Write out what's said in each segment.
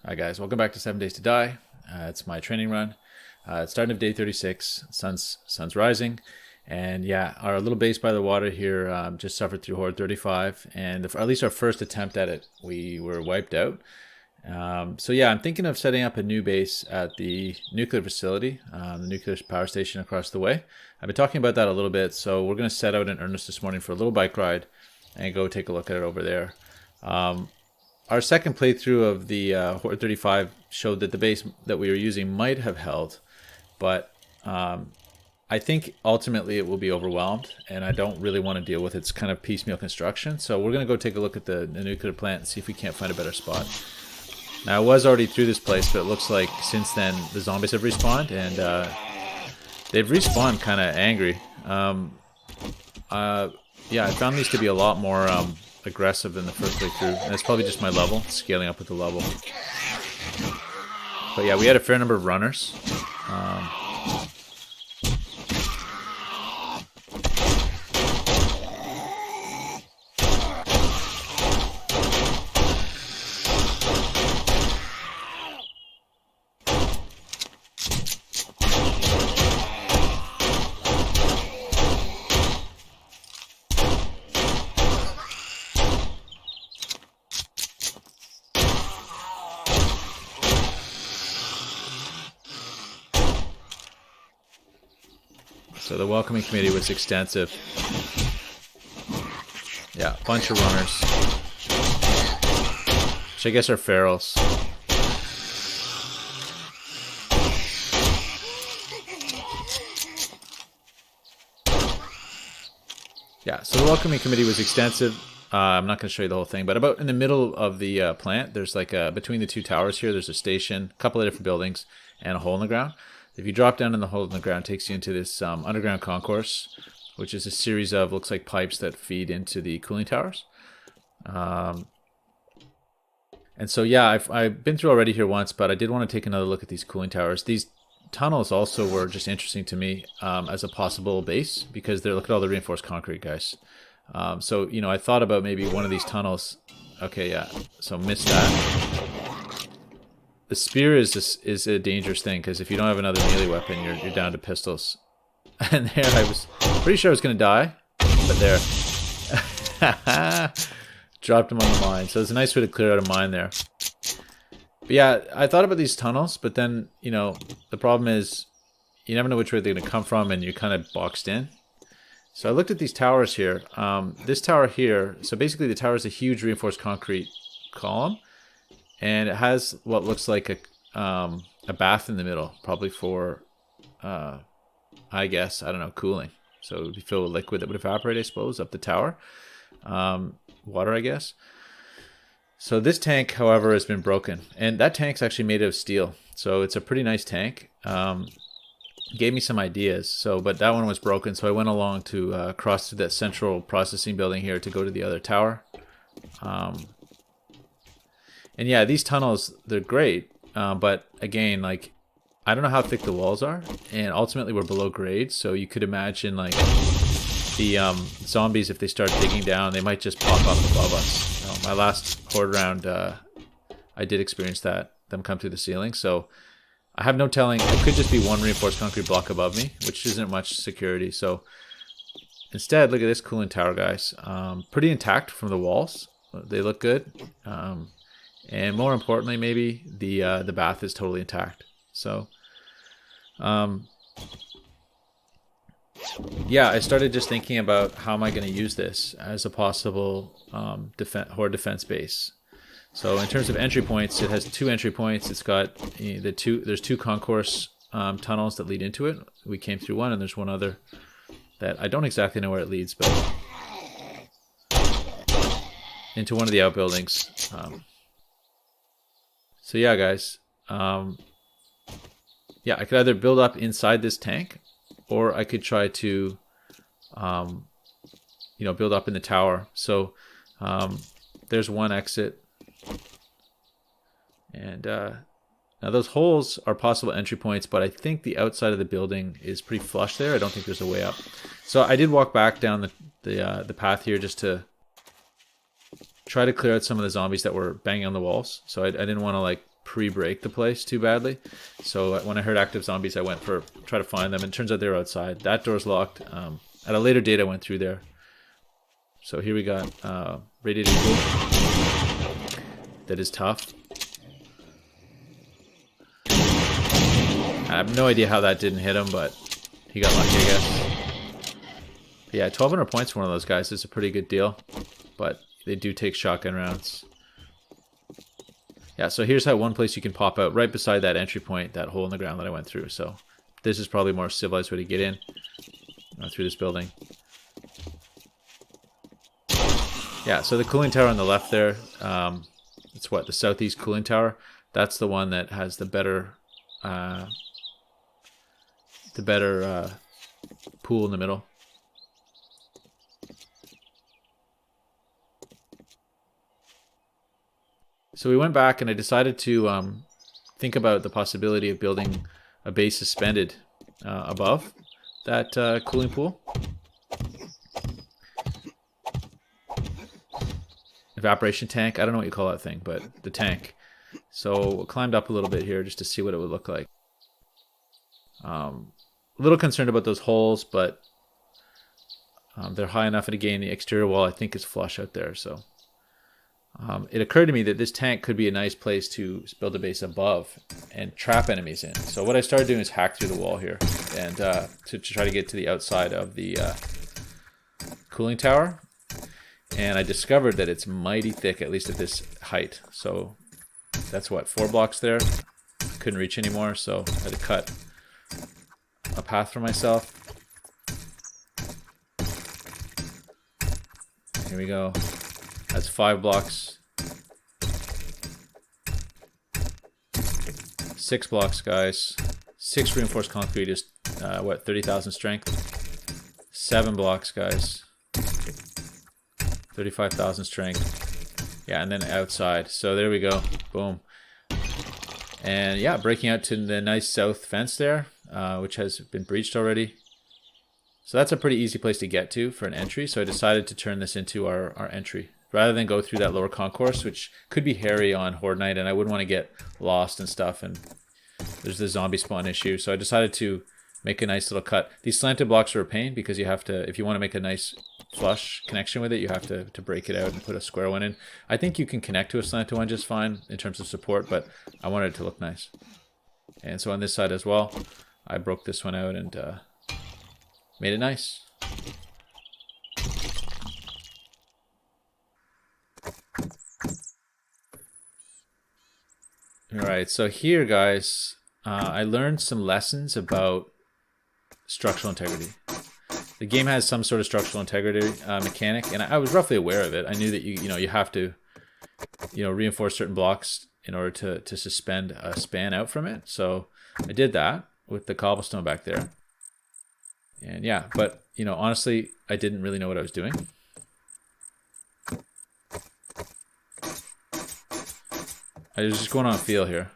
Hi guys, welcome back to 7 Days to Die. It's my training run. It's starting of day 36. Sun's rising, and yeah, our little base by the water here just suffered through Horde 35, and at least our first attempt at it, we were wiped out. So yeah, I'm thinking of setting up a new base at the nuclear facility, the nuclear power station across the way. I've been talking about that a little bit, so we're going to set out in earnest this morning for a little bike ride and go take a look at it over there. Our second playthrough of the Horde 35 showed that the base that we were using might have held, but I think ultimately it will be overwhelmed, and I don't really want to deal with its kind of piecemeal construction. So we're going to go take a look at the nuclear plant and see if we can't find a better spot. Now, I was already through this place, but it looks like since then the zombies have respawned, and they've respawned kind of angry. Yeah, I found these to be a lot more aggressive than the first playthrough, and it's probably just my level, scaling up with the level. But yeah, we had a fair number of runners. So the welcoming committee was extensive. Yeah, a bunch of runners. Which I guess are ferals. Yeah, so the welcoming committee was extensive. I'm not going to show you the whole thing, but about in the middle of the plant, there's like between the two towers here, there's a station, a couple of different buildings, and a hole in the ground. If you drop down in the hole in the ground, it takes you into this underground concourse, which is a series of, looks like pipes that feed into the cooling towers. And so yeah, I've been through already here once, but I did want to take another look at these cooling towers. These tunnels also were just interesting to me as a possible base, because they're, look at all the reinforced concrete, guys. So, you know, I thought about maybe one of these tunnels. Okay, yeah, so missed that. The spear is a dangerous thing, because if you don't have another melee weapon, you're down to pistols. And there, I was pretty sure I was going to die, but there. Dropped him on the mine. So it's a nice way to clear out a mine there. But yeah, I thought about these tunnels, but then, you know, the problem is you never know which way they're going to come from, and you're kind of boxed in. So I looked at these towers here. This tower here, so basically the tower is a huge reinforced concrete column. And it has what looks like a bath in the middle, probably for, I guess, I don't know, cooling. So it would be filled with liquid that would evaporate, I suppose, up the tower. Water, I guess. So this tank, however, has been broken. And that tank's actually made of steel. So it's a pretty nice tank. Gave me some ideas. So, but that one was broken. So I went along to cross through that central processing building here to go to the other tower. And yeah, these tunnels, they're great, but again, like, I don't know how thick the walls are, and ultimately we're below grade, so you could imagine, like, the zombies, if they start digging down, they might just pop up above us. My last horde round, I did experience that, them come through the ceiling, so I have no telling. It could just be one reinforced concrete block above me, which isn't much security, so instead, look at this cooling tower, guys. Pretty intact from the walls. They look good. And more importantly, maybe the bath is totally intact. So, yeah, I started just thinking about how am I going to use this as a possible horde defense base. So in terms of entry points, it has 2 entry points. It's got there's 2 concourse tunnels that lead into it. We came through one, and there's one other that I don't exactly know where it leads, but into one of the outbuildings. So yeah, guys, yeah, I could either build up inside this tank, or I could try to, you know, build up in the tower. So there's one exit, and now those holes are possible entry points, but I think the outside of the building is pretty flush there. I don't think there's a way up. So I did walk back down the path here just to try to clear out some of the zombies that were banging on the walls. So I didn't want to like pre-break the place too badly. So when I heard active zombies, I went for try to find them, and it turns out they were outside. That door's locked. At a later date, I went through there. So here we got radiated pool. That is tough. I have no idea how that didn't hit him, but he got lucky, I guess. But yeah, 1,200 points for one of those guys is a pretty good deal, but they do take shotgun rounds. Yeah, so here's how one place you can pop out right beside that entry point, that hole in the ground that I went through. So this is probably a more civilized way to get in through this building. Yeah, so the cooling tower on the left there, it's what, the southeast cooling tower. That's the one that has the better pool in the middle. So we went back and I decided to think about the possibility of building a base suspended above that cooling pool. Evaporation tank, I don't know what you call that thing, but the tank. So I climbed up a little bit here just to see what it would look like. A little concerned about those holes, but they're high enough, and again the exterior wall I think is flush out there. So it occurred to me that this tank could be a nice place to build a base above and trap enemies in. So what I started doing is hack through the wall here and to try to get to the outside of the cooling tower. And I discovered that it's mighty thick, at least at this height. So that's what, 4 blocks there. Couldn't reach anymore, so I had to cut a path for myself. Here we go. That's 5 blocks. 6 blocks, guys. 6 reinforced concrete is what, 30,000 strength. 7 blocks, guys. 35,000 strength. Yeah, and then outside. So there we go. Boom. And yeah, breaking out to the nice south fence there, which has been breached already. So that's a pretty easy place to get to for an entry. So I decided to turn this into our entry, rather than go through that lower concourse, which could be hairy on Horde night, and I wouldn't want to get lost and stuff. And there's the zombie spawn issue. So I decided to make a nice little cut. These slanted blocks are a pain because you have to, if you want to make a nice flush connection with it, you have to break it out and put a square one in. I think you can connect to a slanted one just fine in terms of support, but I wanted it to look nice. And so on this side as well, I broke this one out and made it nice. Alright, so here guys, I learned some lessons about structural integrity. The game has some sort of structural integrity mechanic, and I was roughly aware of it. I knew that you have to reinforce certain blocks in order to suspend a span out from it. So I did that with the cobblestone back there. And yeah, but honestly, I didn't really know what I was doing. I was just going on a feel here.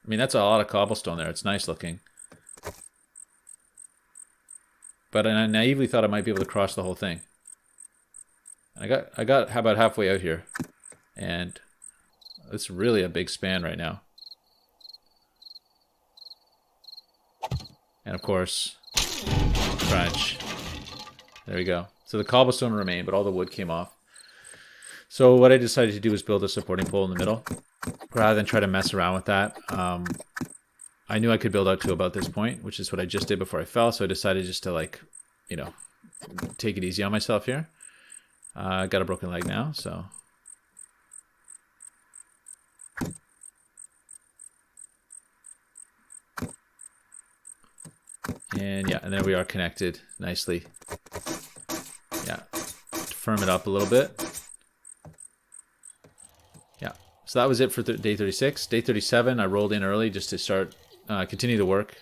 I mean, that's a lot of cobblestone there. It's nice looking. But I naively thought I might be able to cross the whole thing. I got about halfway out here. And it's really a big span right now. And of course, crunch. There we go. So the cobblestone remained, but all the wood came off. So what I decided to do was build a supporting pole in the middle, rather than try to mess around with that. I knew I could build out to about this point, which is what I just did before I fell. So I decided just to take it easy on myself here. I got a broken leg now, so. And yeah, and there we are connected nicely. Yeah, firm it up a little bit. Yeah, so that was it for day 36. Day 37, I rolled in early just to start, continue to work.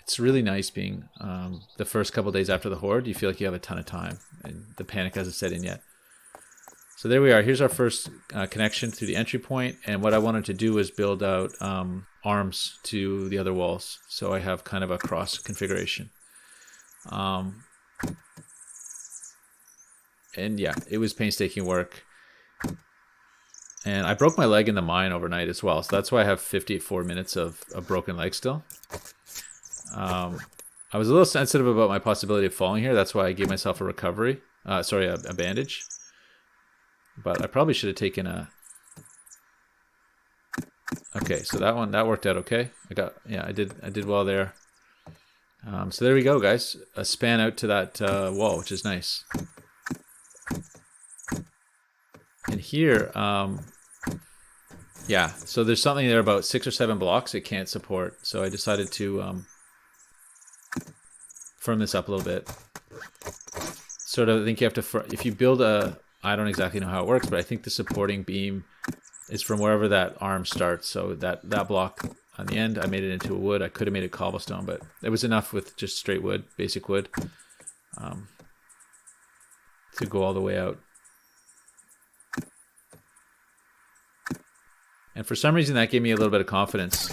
It's really nice being the first couple days after the Horde. You feel like you have a ton of time, and the panic hasn't set in yet. So there we are. Here's our first connection through the entry point, and what I wanted to do was build out arms to the other walls, so I have kind of a cross configuration. And yeah, it was painstaking work. And I broke my leg in the mine overnight as well. So that's why I have 54 minutes of a broken leg still. I was a little sensitive about my possibility of falling here. That's why I gave myself a recovery. Sorry, a bandage. But I probably should have taken a... Okay, so that worked out okay. I did well there. So there we go, guys. A span out to that wall, which is nice. And here, yeah, so there's something there about 6 or 7 blocks it can't support. So I decided to firm this up a little bit. Sort of, I think you have to, if you build a, I don't exactly know how it works, but I think the supporting beam is from wherever that arm starts. So that block on the end, I made it into a wood. I could have made it cobblestone, but it was enough with just straight wood, basic wood, to go all the way out. And for some reason that gave me a little bit of confidence,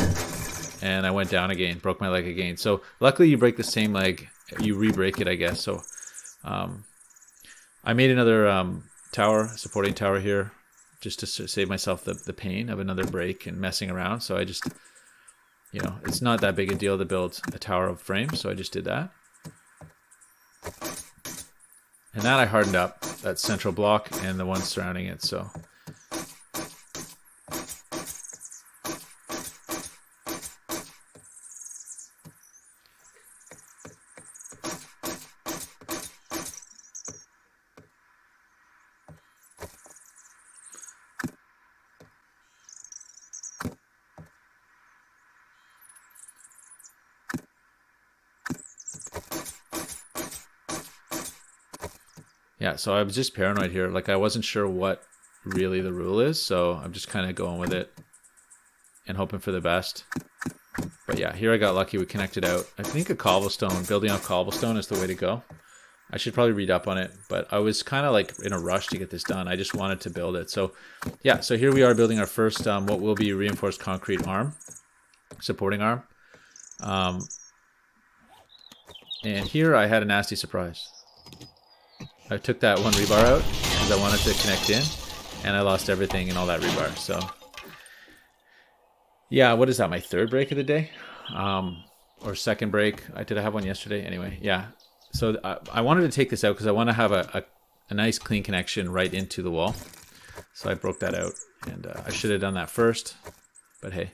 and I went down again, broke my leg again. So luckily you break the same leg, you re-break it, I guess. So I made another supporting tower here, just to save myself the pain of another break and messing around. So I just, it's not that big a deal to build a tower of frame, so I just did that. And that I hardened up, that central block and the one surrounding it, so... Yeah, so I was just paranoid here. Like, I wasn't sure what really the rule is, so I'm just kind of going with it and hoping for the best. But yeah, here I got lucky. We connected out. I think a cobblestone, building off cobblestone is the way to go. I should probably read up on it, but I was kind of like in a rush to get this done. I just wanted to build it. So yeah, so here we are building our first, what will be reinforced concrete arm, supporting arm. And here I had a nasty surprise. I took that one rebar out because I wanted to connect in, and I lost everything and all that rebar. So yeah, what is that, my third break of the day? Or second break. Did I have one yesterday? Anyway, yeah. So I wanted to take this out because I want to have a nice clean connection right into the wall. So I broke that out, and I should have done that first, but hey.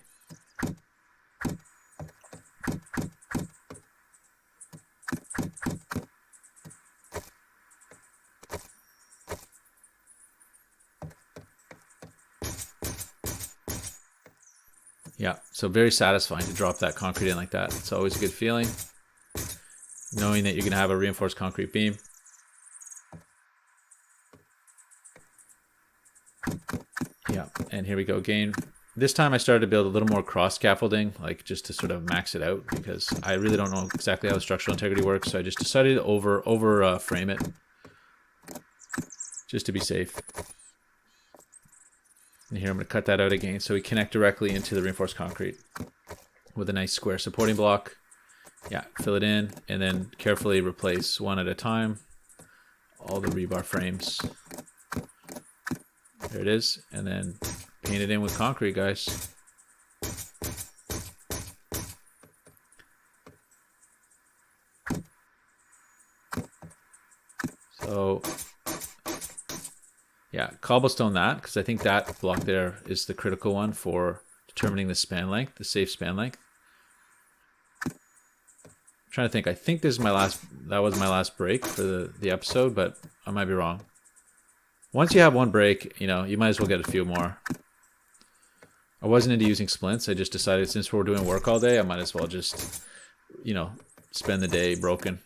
Yeah, so very satisfying to drop that concrete in like that. It's always a good feeling, knowing that you're going to have a reinforced concrete beam. Yeah, and here we go again. This time I started to build a little more cross scaffolding, like just to sort of max it out, because I really don't know exactly how the structural integrity works. So I just decided to over frame it, just to be safe. And here I'm going to cut that out again, so we connect directly into the reinforced concrete with a nice square supporting block. Yeah, fill it in, and then carefully replace one at a time all the rebar frames. There it is, and then paint it in with concrete, guys. So yeah, cobblestone that, because I think that block there is the critical one for determining the span length, the safe span length. I'm trying to think. I think this is that was my last break for the episode, but I might be wrong. Once you have one break, you might as well get a few more. I wasn't into using splints. I just decided, since we're doing work all day, I might as well just, spend the day broken.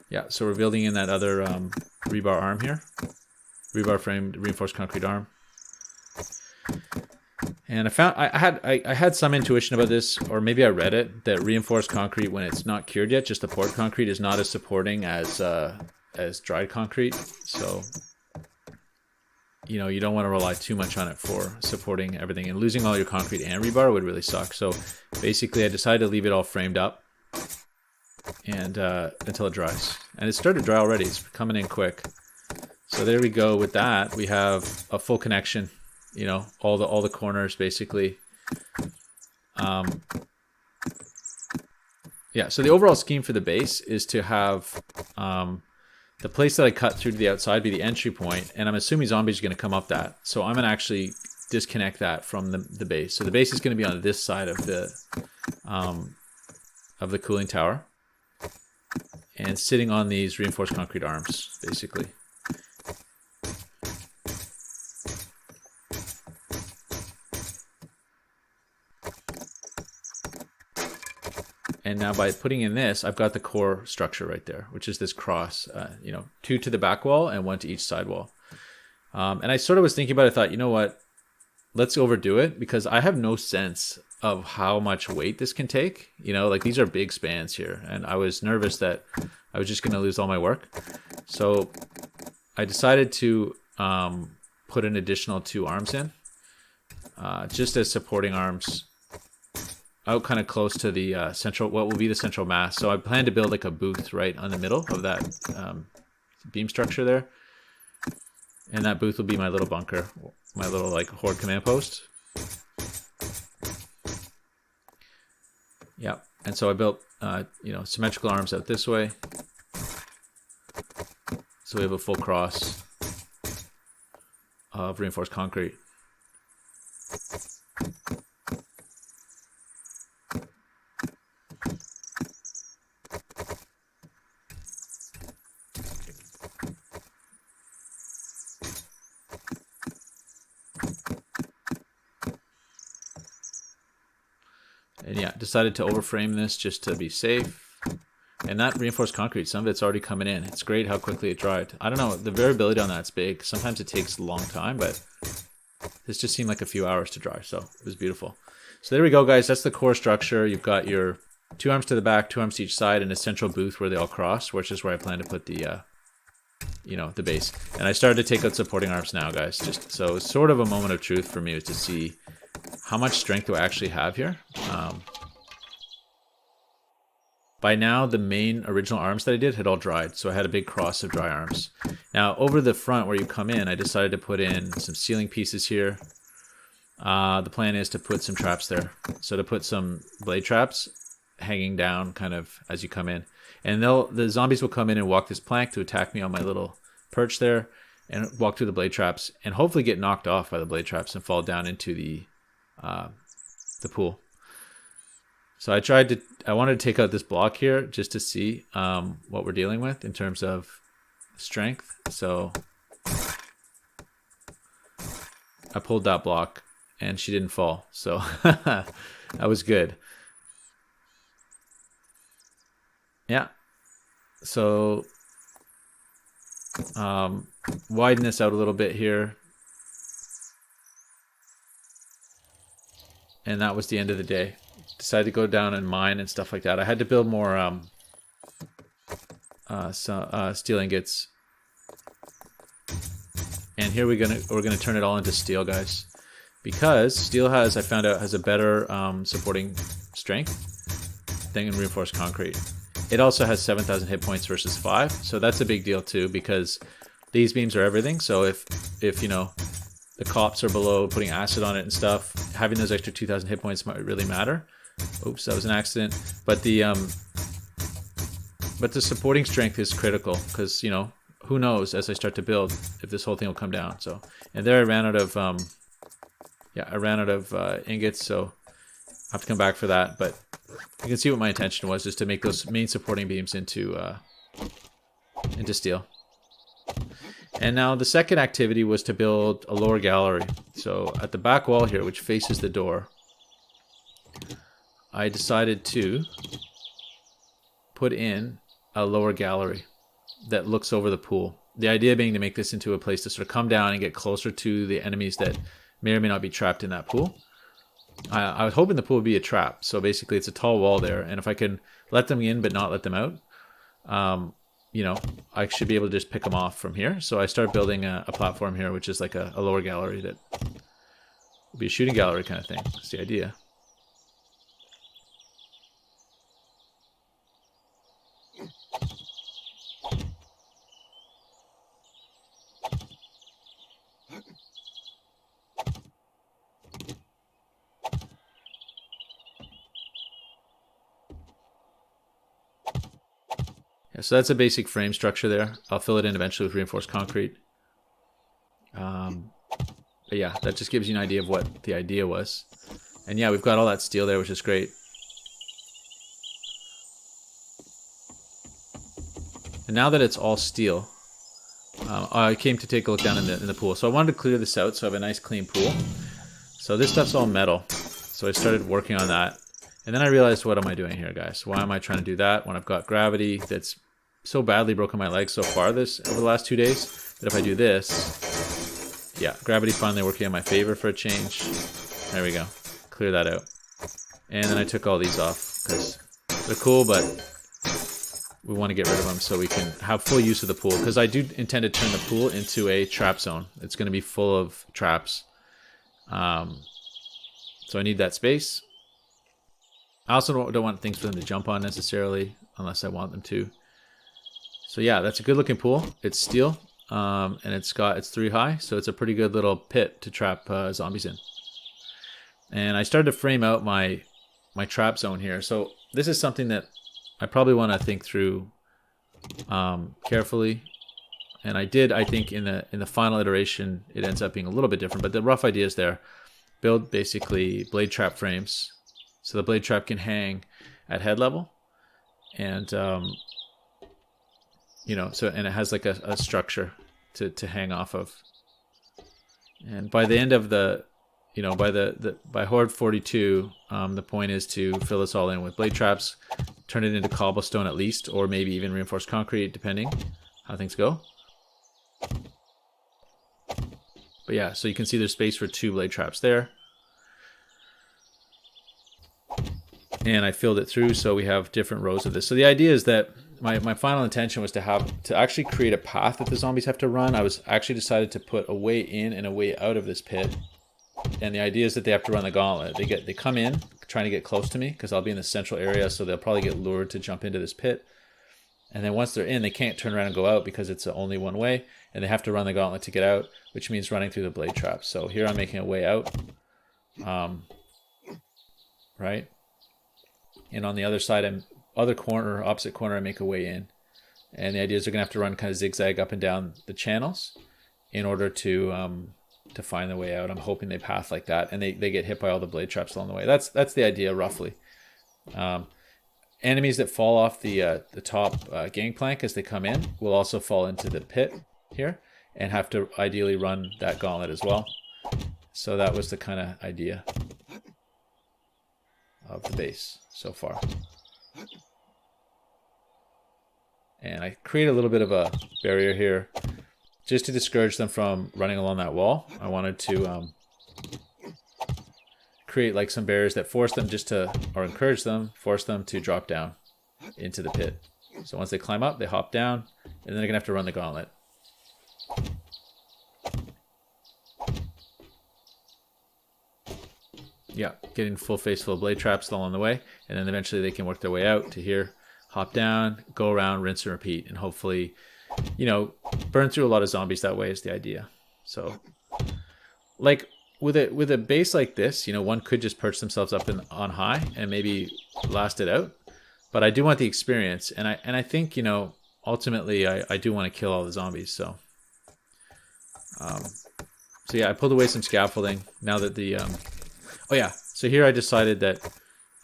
Yeah, so we're building in that other rebar arm here. Rebar framed reinforced concrete arm. And I had some intuition about this, or maybe I read it, that reinforced concrete, when it's not cured yet, just the poured concrete, is not as supporting as dried concrete. So you don't want to rely too much on it for supporting everything, and losing all your concrete and rebar would really suck. So basically I decided to leave it all framed up and until it dries. And it started to dry already. It's coming in quick. So there we go. With that, we have a full connection. You know, all the corners basically. Yeah. So the overall scheme for the base is to have the place that I cut through to the outside be the entry point, and I'm assuming zombies are going to come up that. So I'm going to actually disconnect that from the base. So the base is going to be on this side of the cooling tower, and sitting on these reinforced concrete arms, basically. And now by putting in this, I've got the core structure right there, which is this cross, you know, 2 to the back wall and 1 to each side wall. And I sort of was thinking about it, I thought, you know what, let's overdo it, because I have no sense of how much weight this can take. You know, like these are big spans here, and I was nervous that I was just going to lose all my work. So I decided to put an additional 2 arms in, just as supporting arms, out kind of close to the central, what will be the central mass. So I plan to build like a booth right on the middle of that beam structure there. And that booth will be my little bunker, my little like horde command post. Yeah, and so I built, you know, symmetrical arms out this way. So we have a full cross of reinforced concrete. And yeah, decided to overframe this just to be safe. And that reinforced concrete, some of it's already coming in. It's great how quickly it dried. I don't know, the variability on that's big. Sometimes it takes a long time, but this just seemed like a few hours to dry, so it was beautiful. So there we go, guys. That's the core structure. You've got your 2 arms to the back, 2 arms to each side, and a central booth where they all cross, which is where I plan to put the, you know, the base. And I started to take out supporting arms now, guys. Just so it's sort of a moment of truth for me is to see how much strength do I actually have here. By now, the main original arms that I did had all dried, so I had a big cross of dry arms. Now, over the front where you come in, I decided to put in some ceiling pieces here. The plan is to put some traps there. So to put some blade traps hanging down kind of as you come in. And the zombies will come in and walk this plank to attack me on my little perch there, and walk through the blade traps, and hopefully get knocked off by the blade traps and fall down into the pool. So I wanted to take out this block here just to see what we're dealing with in terms of strength. So I pulled that block and she didn't fall. So that was good. Yeah. So widen this out a little bit here. And that was the end of the day. Decided to go down and mine and stuff like that. I had to build more steel ingots. And here we're gonna turn it all into steel, guys, because steel I found out has a better supporting strength than reinforced concrete. It also has 7,000 hit points versus 5, so that's a big deal too, because these beams are everything. So if you know, the cops are below, putting acid on it and stuff, having those extra 2,000 hit points might really matter. Oops, that was an accident. But the supporting strength is critical, because, you know, who knows as I start to build if this whole thing will come down. So, and there I ran out of ingots, so I have to come back for that. But you can see what my intention was, just to make those main supporting beams into steel. And now the second activity was to build a lower gallery. So at the back wall here, which faces the door, I decided to put in a lower gallery that looks over the pool. The idea being to make this into a place to sort of come down and get closer to the enemies that may or may not be trapped in that pool. I was hoping the pool would be a trap. So basically it's a tall wall there, and if I can let them in but not let them out, you know, I should be able to just pick them off from here. So I started building a platform here, which is like a lower gallery that will be a shooting gallery kind of thing. That's the idea. Yeah, so that's a basic frame structure there. I'll fill it in eventually with reinforced concrete. But yeah, that just gives you an idea of what the idea was. And yeah, we've got all that steel there, which is great. And now that it's all steel, I came to take a look down in the pool. So I wanted to clear this out so I have a nice clean pool. So this stuff's all metal. So I started working on that. And then I realized, what am I doing here, guys? Why am I trying to do that when I've got gravity that's so badly broken my legs so far over the last 2 days that if I do this, yeah, gravity finally working in my favor for a change. There we go. Clear that out. And then I took all these off because they're cool, but we want to get rid of them so we can have full use of the pool, because I do intend to turn the pool into a trap zone. It's going to be full of traps. So I need that space. I also don't want things for them to jump on necessarily, unless I want them to. So yeah, that's a good looking pool. It's steel, and it's 3 high, so it's a pretty good little pit to trap zombies in. And I started to frame out my trap zone here. So this is something that I probably want to think through carefully. And I did, I think in the final iteration, it ends up being a little bit different, but the rough idea is there. Build basically blade trap frames, so the blade trap can hang at head level, and you know, so, and it has like a structure to hang off of. And by the end of the, you know, by Horde 42, the point is to fill this all in with blade traps, turn it into cobblestone at least, or maybe even reinforced concrete, depending how things go. But yeah, so you can see there's space for 2 blade traps there. And I filled it through, so we have different rows of this. So the idea is that my final intention was to actually create a path that the zombies have to run. I was actually decided to put a way in and a way out of this pit. And the idea is that they have to run the gauntlet. They come in trying to get close to me because I'll be in the central area, so they'll probably get lured to jump into this pit. And then once they're in, they can't turn around and go out because it's only one way, and they have to run the gauntlet to get out, which means running through the blade traps. So here I'm making a way out, right? And on the other side, opposite corner, I make a way in. And the idea is they're gonna have to run kind of zigzag up and down the channels in order to find their way out. I'm hoping they path like that, and they get hit by all the blade traps along the way. That's the idea roughly. Enemies that fall off the top gangplank as they come in will also fall into the pit here and have to ideally run that gauntlet as well. So that was the kind of idea of the base so far. And I create a little bit of a barrier here just to discourage them from running along that wall. I wanted to create like some barriers that force them force them to drop down into the pit. So once they climb up, they hop down, and then they're gonna have to run the gauntlet. Yeah, getting full face full of blade traps along the way, and then eventually they can work their way out to here, hop down, go around, rinse and repeat, and hopefully, you know, burn through a lot of zombies that way is the idea. So, like with a base like this, you know, one could just perch themselves up on high and maybe last it out. But I do want the experience, and I think, you know, ultimately I do want to kill all the zombies. So, so yeah, I pulled away some scaffolding now that the oh yeah, so here I decided that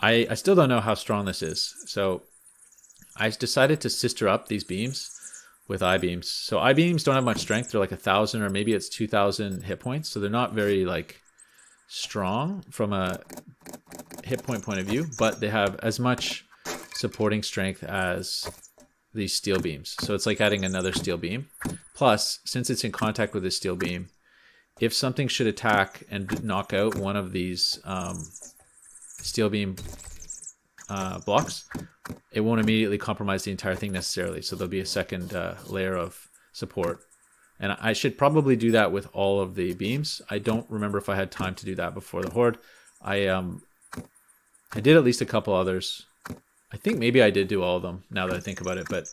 I still don't know how strong this is. So I decided to sister up these beams with I-beams. So I-beams don't have much strength. They're like 1,000 or maybe it's 2,000 hit points. So they're not very like strong from a hit point of view, but they have as much supporting strength as these steel beams. So it's like adding another steel beam. Plus, since it's in contact with this steel beam, if something should attack and knock out one of these steel beam blocks, it won't immediately compromise the entire thing necessarily. So there'll be a second layer of support. And I should probably do that with all of the beams. I don't remember if I had time to do that before the Horde. I did at least a couple others. I think maybe I did do all of them now that I think about it. But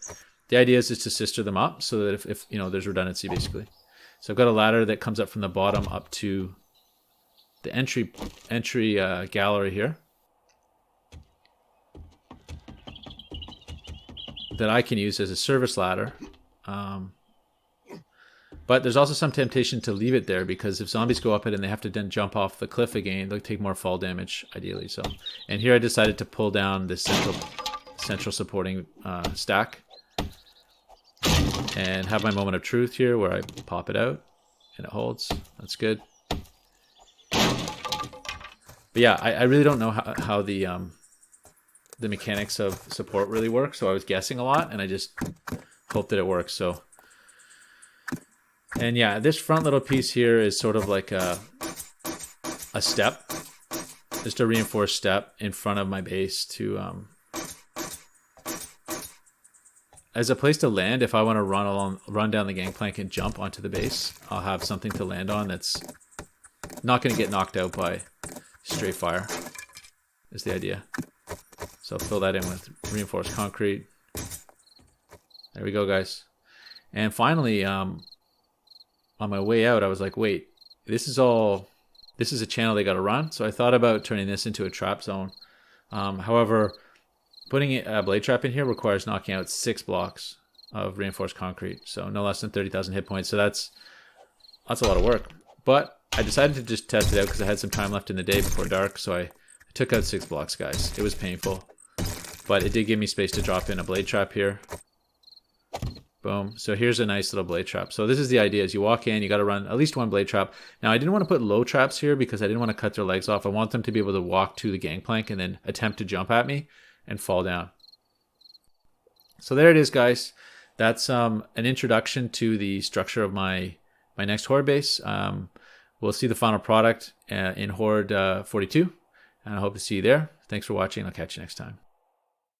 the idea is just to sister them up so that if you know, there's redundancy basically. So I've got a ladder that comes up from the bottom up to the entry gallery here. that I can use as a service ladder. But there's also some temptation to leave it there, because if zombies go up it and they have to then jump off the cliff again, they'll take more fall damage ideally. So, and here I decided to pull down this central supporting stack and have my moment of truth here where I pop it out and it holds. That's good. But yeah, I really don't know how the mechanics of support really work, so I was guessing a lot and I just hope that it works. So, and yeah, this front little piece here is sort of like a step, just a reinforced step in front of my base to as a place to land. If I want to run down the gangplank and jump onto the base, I'll have something to land on that's not going to get knocked out by straight fire, is the idea. So I'll fill that in with reinforced concrete. There we go, guys. And finally, on my way out, I was like, wait, this is a channel they got to run. So I thought about turning this into a trap zone. However, putting a blade trap in here requires knocking out 6 blocks of reinforced concrete. So no less than 30,000 hit points. So that's a lot of work. But I decided to just test it out because I had some time left in the day before dark. So I took out 6 blocks, guys. It was painful, but it did give me space to drop in a blade trap here. Boom. So here's a nice little blade trap. So this is the idea: is you walk in, you got to run at least 1 blade trap. Now I didn't want to put low traps here because I didn't want to cut their legs off. I want them to be able to walk to the gangplank and then attempt to jump at me and fall down. So there it is, guys. That's an introduction to the structure of my next horde base. We'll see the final product in horde 42, and I hope to see you there. Thanks for watching. I'll catch you next time.